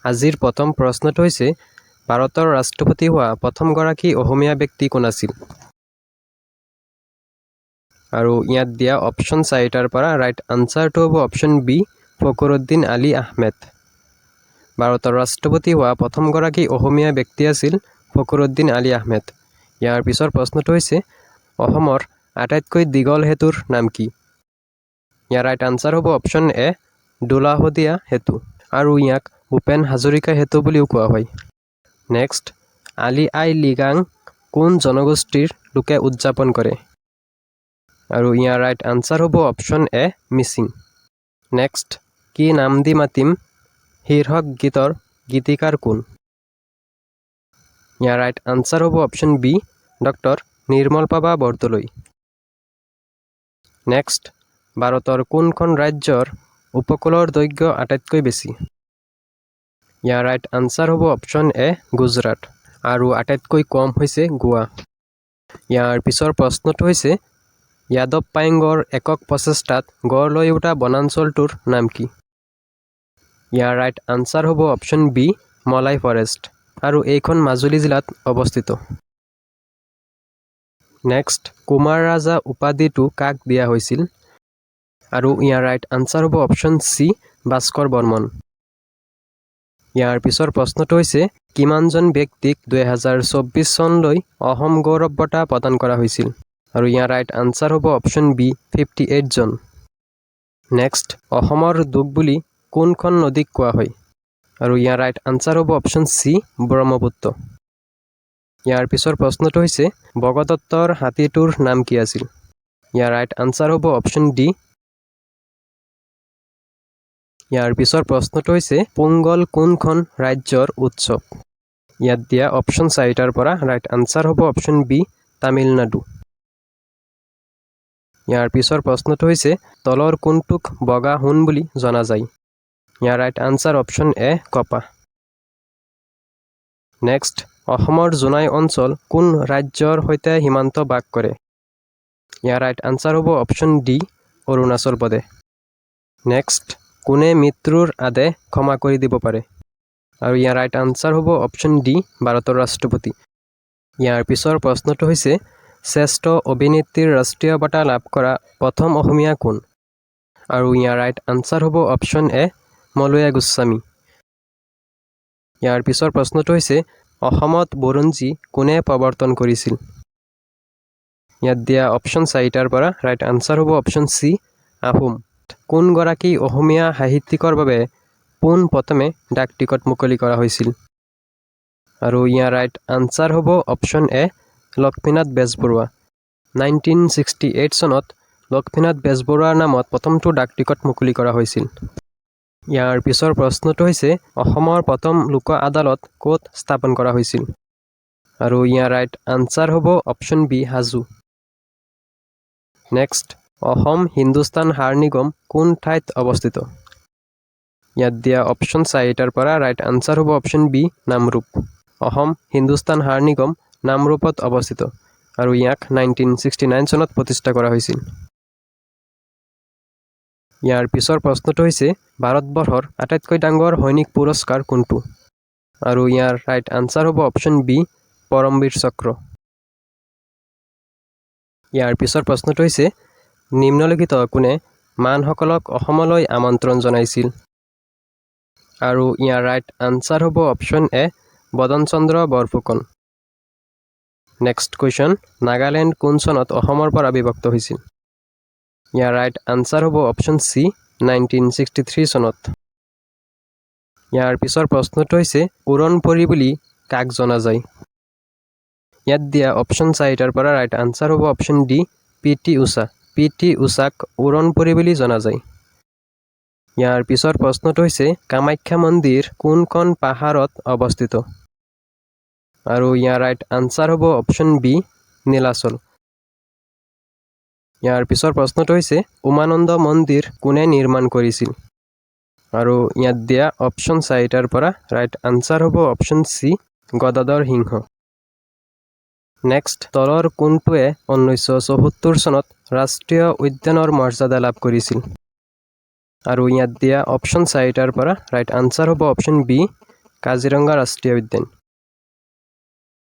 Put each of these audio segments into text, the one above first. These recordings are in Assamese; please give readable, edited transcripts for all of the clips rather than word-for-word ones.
আজিৰ প্ৰথম প্ৰশ্নটো হৈছে ভাৰতৰ ৰাষ্ট্ৰপতি হোৱা প্ৰথমগৰাকী অসমীয়া ব্যক্তি কোন আছিল? আৰু ইয়াত দিয়া অপশ্যন 4টাৰ পৰা ৰাইট আনচাৰটো হ'ব অপশ্যন বি ফখৰুদ্দিন আলী আহমেদ। ভাৰতৰ ৰাষ্ট্ৰপতি হোৱা প্ৰথমগৰাকী অসমীয়া ব্যক্তি আছিল ফখৰুদ্দিন আলী আহমেদ। ইয়াৰ পিছৰ প্ৰশ্নটো হৈছে অসমৰ আটাইতকৈ দীঘল সেতুৰ নাম কি? ইয়াৰ ৰাইট আনচাৰ হ'ব অপশ্যন এ ধুলাশদিয়া সেতু, আৰু ইয়াক ভূপেন হাজৰিকা সেতু বুলিও কোৱা হয়। নেক্সট, আলি আই লৃগাং কোন জনগোষ্ঠীৰ লোকে উদযাপন কৰে? আৰু ইয়াৰ ৰাইট আনচাৰ হ'ব অপশ্যন এ মিচিং। নেক্সট, কি নাম দি মাতিম শীৰ্ষক গীতৰ গীতিকাৰ কোন? ইয়াৰ ৰাইট আনচাৰ হ'ব option B doctor Nirmalprabha Bordoloi. Next, ভাৰতৰ কোনখন ৰাজ্যৰ উপকূলৰ দৈৰ্ঘ্য আটাইতকৈ বেছি? ইয়াৰ ৰাইট আনচাৰ হ'ব অপশ্যন এ গুজৰাট, আৰু আটাইতকৈ কম হৈছে গোৱা। ইয়াৰ পিছৰ প্ৰশ্নটো হৈছে যাদৱ পায়েঙৰ একক প্ৰচেষ্টাত গঢ় লৈ উঠা বনাঞ্চলটোৰ নাম কি? ইয়াৰ ৰাইট আনচাৰ হ'ব অপশ্যন বি মলাই ফৰেষ্ট, আৰু এইখন মাজুলী জিলাত অৱস্থিত। নেক্সট, কুমাৰ ৰাজা উপাধিটো কাক দিয়া হৈছিল? আৰু ইয়াৰ ৰাইট আনচাৰ হ'ব অপশ্যন চি ভাস্কৰ বৰ্মন। ইয়াৰ পিছৰ প্ৰশ্নটো হৈছে কিমানজন ব্যক্তিক 2024 চনলৈ অসম গৌৰৱ বঁটা প্ৰদান কৰা হৈছিল? আৰু ইয়াৰ ৰাইট আনচাৰ হ'ব অপশ্যন বি 58 জন। নেক্সট, অসমৰ দুখ বুলি কোনখন নদীক কোৱা হয়? আৰু ইয়াৰ ৰাইট আনচাৰ হ'ব অপশ্যন চি ব্ৰহ্মপুত্ৰ। ইয়াৰ পিছৰ প্ৰশ্নটো হৈছে ভগদত্তৰ হাতীটোৰ নাম কি আছিল? ইয়াৰ ৰাইট আনচাৰ হ'ব অপশ্যন ডি। ইয়াৰ পিছৰ প্ৰশ্নটো হৈছে পোংগল কোনখন ৰাজ্যৰ উৎসৱ? ইয়াত দিয়া অপশ্যন 4টাৰ পৰা ৰাইট আনচাৰ হ'ব অপশ্যন বি তামিলনাডু। ইয়াৰ পিছৰ প্ৰশ্নটো হৈছে তলৰ কোনটোক বগা সোণ বুলি জনা যায়? ইয়াৰ ৰাইট আনচাৰ অপশ্যন এ কপাহ। নেক্সট, অসমৰ জোনাই অঞ্চল কোন ৰাজ্যৰ সৈতে সীমান্ত ভাগ কৰে? ইয়াৰ ৰাইট আনচাৰ হ'ব option D Arunachal Pradesh. Next, কোনে মৃত্যুৰ আদেশ ক্ষমা কৰি দিব পাৰে? আৰু ইয়াৰ ৰাইট আনচাৰ হ'ব অপশ্যন ডি ভাৰতৰ ৰাষ্ট্ৰপতি। ইয়াৰ পিছৰ প্ৰশ্নটো হৈছে শ্ৰেষ্ঠ অভিনেত্ৰীৰ ৰাষ্ট্ৰীয় বঁটা লাভ কৰা প্ৰথম অসমীয়া কোন? আৰু ইয়াৰ ৰাইট আনচাৰ হ'ব অপশ্যন এ মলয়া গোস্বামী। ইয়াৰ পিছৰ প্ৰশ্নটো হৈছে অসমত বুৰঞ্জী কোনে প্ৰৱৰ্তন কৰিছিল? ইয়াত দিয়া অপশ্যন 4টাৰ পৰা ৰাইট আনচাৰ হ'ব অপশ্যন চি আহোম। কোনগৰাকী অসমীয়া সাহিত্যিকৰ বাবে পোনপ্ৰথমে ডাক টিকট মুকলি কৰা হৈছিল? আৰু ইয়াৰ ৰাইট আনচাৰ হ'ব অপশ্যন এ লক্ষ্মীনাথ বেজবৰুৱা। 1968 চনত লক্ষ্মীনাথ বেজবৰুৱাৰ নামত প্ৰথমটো ডাক টিকট মুকলি কৰা হৈছিল। ইয়াৰ পিছৰ প্ৰশ্নটো হৈছে অসমৰ প্ৰথম লোক আদালত ক'ত স্থাপন কৰা হৈছিল? আৰু ইয়াৰ ৰাইট আনচাৰ হ'ব option B Hajo. Next, Asom Hindustan সাৰ নিগম কোন ঠাইত অৱস্থিত? ইয়াত দিয়া অপশ্যন 4টাৰ পৰা ৰাইট আনচাৰ হ'ব অপশ্যন বি নামৰূপ। অসম হিন্দুস্তান সাৰ নিগম নামৰূপত অৱস্থিত, আৰু ইয়াক 1969 চনত প্ৰতিষ্ঠা কৰা হৈছিল। ইয়াৰ পিছৰ প্ৰশ্নটো হৈছে ভাৰতবৰ্ষৰ আটাইতকৈ ডাঙৰ সৈনিক পুৰস্কাৰ কোনটো? আৰু ইয়াৰ ৰাইট আনচাৰ হ'ব অপশ্যন বি পৰমবীৰ চক্ৰ। ইয়াৰ পিছৰ প্ৰশ্নটো হৈছে নিম্নলিখিত কোনে মানসকলক অসমলৈ আমন্ত্ৰণ জনাইছিল? আৰু ইয়াৰ ৰাইট আনচাৰ হ'ব অপশ্যন এ বদন চন্দ্ৰ বৰফুকন। নেক্সট কুৱেশ্যন, নাগালেণ্ড কোন চনত অসমৰ পৰা বিভক্ত হৈছিল? ইয়াৰ ৰাইট আনচাৰ হ'ব অপশ্যন চি 1963 চনত। ইয়াৰ পিছৰ প্ৰশ্নটো হৈছে উৰণপৰি বুলি কাক জনা যায়? ইয়াত দিয়া অপশ্যন 4টাৰ পৰা ৰাইট আনচাৰ হ'ব option D PT. Usha. PT. ঊষাক উৰণপৰি বুলি জনা যায়। ইয়াৰ পিছৰ প্ৰশ্নটো হৈছে কামাখ্যা মন্দিৰ কোনখন পাহাৰত অৱস্থিত? আৰু ইয়াৰ ৰাইট আনচাৰ হ'ব অপশ্যন বি নীলাচল। ইয়াৰ পিছৰ প্ৰশ্নটো হৈছে উমানন্দ মন্দিৰ কোনে নিৰ্মাণ কৰিছিল? আৰু ইয়াত দিয়া অপশ্যন 4টাৰ পৰা ৰাইট আনচাৰ হ'ব অপশ্যন চি গদাধৰ সিংহ। নেক্সট, তলৰ কোনটোৱে 1974 চনত ৰাষ্ট্ৰীয় উদ্যানৰ মৰ্যাদা লাভ কৰিছিল? আৰু ইয়াত দিয়া অপশ্যন 4টাৰ পৰা ৰাইট আনচাৰ হ'ব অপশ্যন বি কাজিৰঙা ৰাষ্ট্ৰীয় উদ্যান।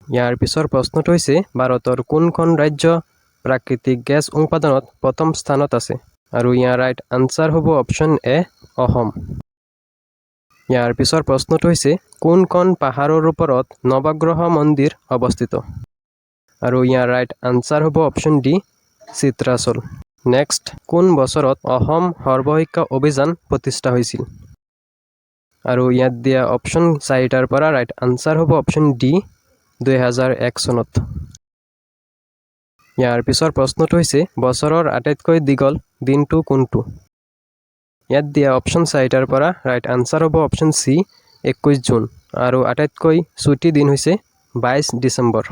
ইয়াৰ পিছৰ প্ৰশ্নটো হৈছে ভাৰতৰ কোনখন ৰাজ্য প্ৰাকৃতিক গেছ উৎপাদনত প্ৰথম স্থানত আছে? আৰু ইয়াৰ ৰাইট আনচাৰ হ'ব অপশ্যন এ অসম। ইয়াৰ পিছৰ প্ৰশ্নটো হৈছে কোনখন পাহাৰৰ ওপৰত নৱগ্ৰহ মন্দিৰ অৱস্থিত? আৰু ইয়াৰ ৰাইট আনচাৰ হ'ব অপশ্যন ডি চিত্ৰাচল। নেক্সট, কোন বছৰত অসম সৰ্বশিক্ষা অভিযান প্ৰতিষ্ঠা হৈছিল? আৰু ইয়াত দিয়া অপশ্যন 4টাৰ পৰা ৰাইট আনচাৰ হ'ব অপশ্যন ডি 2001 চনত। ইয়াৰ পিছৰ প্ৰশ্নটো হৈছে বছৰৰ আটাইতকৈ দীঘল দিনটো কোনটো? ইয়াত দিয়া অপশ্যন 4টাৰ পৰা ৰাইট আনচাৰ হ'ব অপশ্যন চি 21 জুন আৰু আটাইতকৈ ছুটি দিন হৈছে 22 ডিচেম্বৰ।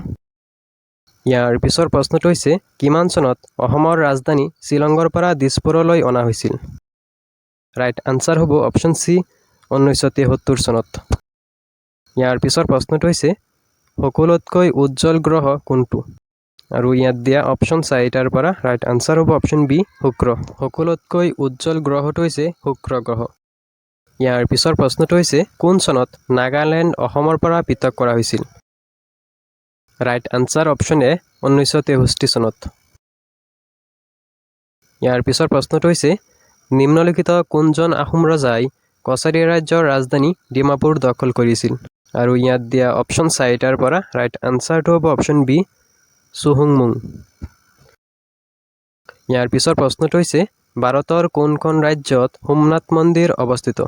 ইয়াৰ পিছৰ প্ৰশ্নটো হৈছে কিমান চনত অসমৰ ৰাজধানী শ্বিলঙৰ পৰা দিছপুৰলৈ অনা হৈছিল? ৰাইট আনচাৰ হ'ব অপশ্যন চি 1973 চনত। ইয়াৰ পিছৰ প্ৰশ্নটো হৈছে সকলোতকৈ উজ্জ্বল গ্ৰহ কোনটো? আৰু ইয়াত দিয়া অপশ্যন 4টাৰ পৰা ৰাইট আনচাৰ হ'ব অপশ্যন বি শুক্ৰ। সকলোতকৈ উজ্জ্বল গ্ৰহটো হৈছে শুক্ৰ গ্ৰহ। ইয়াৰ পিছৰ প্ৰশ্নটো হৈছে কোন চনত নাগালেণ্ড অসমৰ পৰা পৃথক কৰা হৈছিল? ৰাইট আনচাৰ অপশ্যন এ 1963 চনত। ইয়াৰ পিছৰ প্ৰশ্নটো হৈছে নিম্নলিখিত কোনজন আহোম ৰজাই কছাৰী ৰাজ্যৰ ৰাজধানী ডিমাপুৰ দখল কৰিছিল? আৰু ইয়াত দিয়া অপশ্যন 4টাৰ পৰা ৰাইট আনচাৰটো হ'ব অপশ্যন বি চুহুংমুং। ইয়াৰ পিছৰ প্ৰশ্নটো হৈছে ভাৰতৰ কোনখন ৰাজ্যত সোমনাথ মন্দিৰ অৱস্থিত?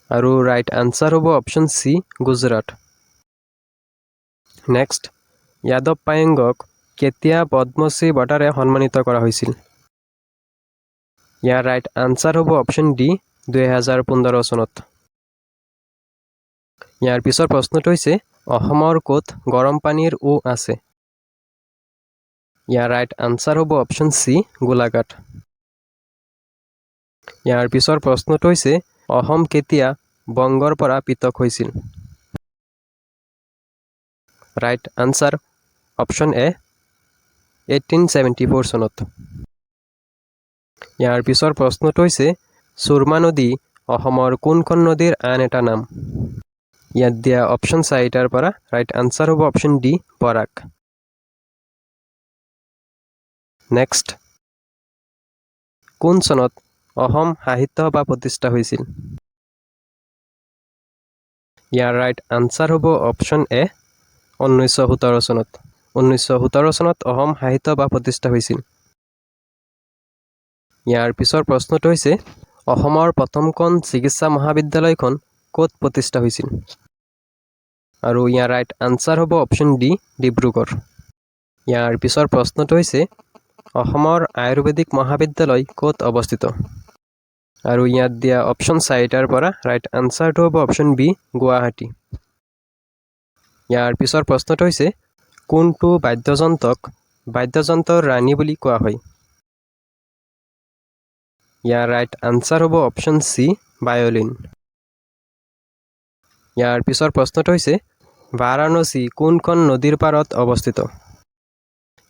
আৰু ৰাইট আনচাৰ হ'ব অপশ্যন চি গুজৰাট। নেক্সট, যাদৱ পায়েংক কেতিয়া পদ্মশ্ৰী বঁটাৰে সন্মানিত কৰা হৈছিল? ইয়াৰ ৰাইট আনচাৰ হ'ব অপশ্যন ডি 2015 চনত। ইয়াৰ পিছৰ প্ৰশ্নটো হৈছে অসমৰ ক'ত গৰম পানীৰ আছে? ইয়াৰ ৰাইট আনচাৰ হ'ব অপশ্যন চি গোলাঘাট। ইয়াৰ পিছৰ প্ৰশ্নটো হৈছে অসম কেতিয়া বংগৰ পৰা পৃথক হৈছিল? ৰাইট আনচাৰ অপশ্যন এ 1874 চনত। ইয়াৰ পিছৰ প্ৰশ্নটো হৈছে সুৰমা নদী অসমৰ কোনখন নদীৰ আন এটা নাম? ইয়াত দিয়া অপশ্যন 4টাৰ পৰা ৰাইট আনচাৰ হ'ব অপশ্যন ডি বৰাক। নেক্সট, কোন চনত অসম সাহিত্য সভা প্ৰতিষ্ঠা হৈছিল? ইয়াৰ ৰাইট আনচাৰ হ'ব অপশ্যন এ 1917 চনত। 1917 চনত অসম সাহিত্য সভা প্ৰতিষ্ঠা হৈছিল। ইয়াৰ পিছৰ প্ৰশ্নটো হৈছে অসমৰ প্ৰথমখন চিকিৎসা মহাবিদ্যালয়খন ক'ত প্ৰতিষ্ঠা হৈছিল? আৰু ইয়াৰ ৰাইট আনচাৰ হ'ব অপশ্যন ডি ডিব্ৰুগড়। ইয়াৰ পিছৰ প্ৰশ্নটো হৈছে অসমৰ আয়ুৰ্বেদিক মহাবিদ্যালয় ক'ত অৱস্থিত? আৰু ইয়াত দিয়া অপশ্যন 4টাৰ পৰা ৰাইট আনচাৰটো হ'ব অপশ্যন বি গুৱাহাটী। ইয়াৰ পিছৰ প্ৰশ্নটো হৈছে কোনটো বাদ্যযন্ত্ৰক বাদ্যযন্ত্ৰৰ ৰাণী বুলি কোৱা হয়? ইয়াৰ ৰাইট আনচাৰ হ'ব অপশ্যন চি ভায়লিন। ইয়াৰ পিছৰ প্ৰশ্নটো হৈছে বাৰাণসী কোনখন নদীৰ পাৰত অৱস্থিত?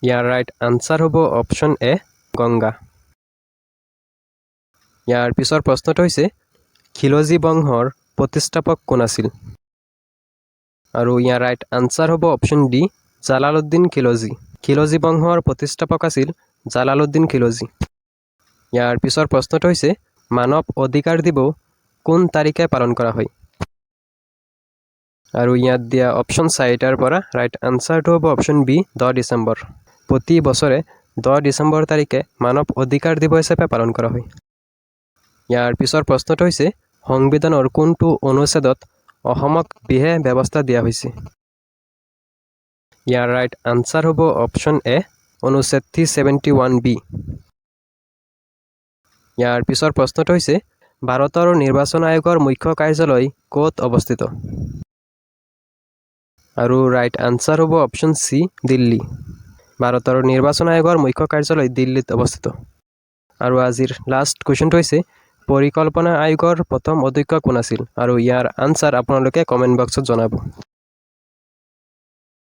ইয়াৰ ৰাইট আনচাৰ হ'ব অপশ্যন এ গংগা। ইয়াৰ পিছৰ প্ৰশ্নটো হৈছে খিলজী বংশৰ প্ৰতিষ্ঠাপক কোন আছিল? আৰু ইয়াৰ ৰাইট আনচাৰ হ'ব অপশ্যন ডি জালালুদ্দিন খিলজী। খিলজী বংশৰ প্ৰতিষ্ঠাপক আছিল জালালুদ্দিন খিলজী। ইয়াৰ পিছৰ প্ৰশ্নটো হৈছে মানৱ অধিকাৰ দিৱস কোন তাৰিখে পালন কৰা হয়? আৰু ইয়াত দিয়া অপশ্যন 4টাৰ পৰা ৰাইট আনচাৰটো হ'ব অপশ্যন বি 10 ডিচেম্বৰ। প্ৰতি বছৰে 10 ডিচেম্বৰ তাৰিখে মানৱ অধিকাৰ দিৱস হিচাপে পালন কৰা হয়। ইয়াৰ পিছৰ প্ৰশ্নটো হৈছে সংবিধানৰ কোনটো অনুচ্ছেদত অসমক বিশেষ ব্যৱস্থা দিয়া হৈছে? ইয়াৰ ৰাইট আনচাৰ হ'ব অপশ্যন এ অনুচ্ছেদ 371B। ইয়াৰ পিছৰ প্ৰশ্নটো হৈছে ভাৰতৰ নিৰ্বাচন আয়োগৰ মুখ্য কাৰ্যালয় ক'ত অৱস্থিত? আৰু ৰাইট আনচাৰ হ'ব অপশ্যন চি দিল্লী। ভাৰতৰ নিৰ্বাচন আয়োগৰ মুখ্য কাৰ্যালয় দিল্লীত অৱস্থিত। আৰু আজিৰ লাষ্ট কুৱেশ্যনটো হৈছে পৰিকল্পনা আয়োগৰ প্ৰথম অধ্যক্ষ কোন আছিল? আৰু ইয়াৰ আনচাৰ আপোনালোকে কমেণ্ট বক্সত জনাব।